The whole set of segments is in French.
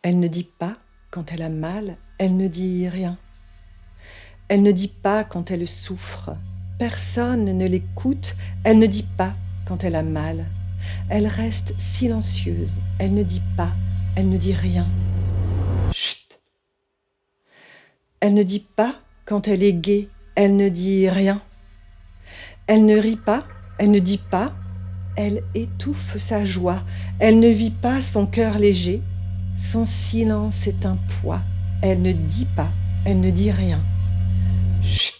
Elle ne dit pas quand elle a mal, elle ne dit rien. Elle ne dit pas quand elle souffre. Personne ne l'écoute, elle ne dit pas quand elle a mal. Elle reste silencieuse, elle ne dit pas, elle ne dit rien. Chut. Elle ne dit pas quand elle est gaie, elle ne dit rien. Elle ne rit pas, elle ne dit pas, elle étouffe sa joie. Elle ne vit pas son cœur léger, son silence est un poids. Elle ne dit pas, elle ne dit rien. Chut.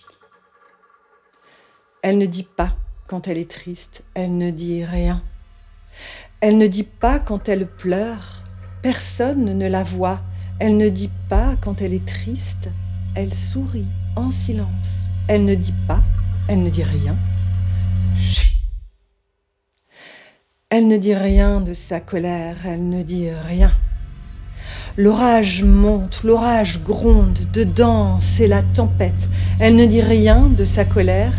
Elle ne dit pas quand elle est triste, elle ne dit rien. Elle ne dit pas quand elle pleure, personne ne la voit. Elle ne dit pas quand elle est triste, elle sourit en silence. Elle ne dit pas, elle ne dit rien. Chut. Elle ne dit rien de sa colère, elle ne dit rien. L'orage monte, l'orage gronde, dedans c'est la tempête. Elle ne dit rien de sa colère,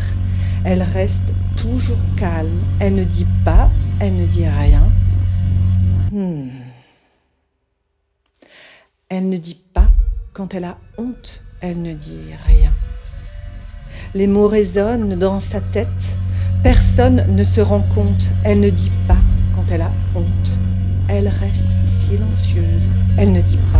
elle reste toujours calme. Elle ne dit pas, elle ne dit rien. Elle ne dit pas quand elle a honte, elle ne dit rien. Les mots résonnent dans sa tête, personne ne se rend compte. Elle ne dit pas quand elle a honte, elle reste silencieuse, elle ne dit pas,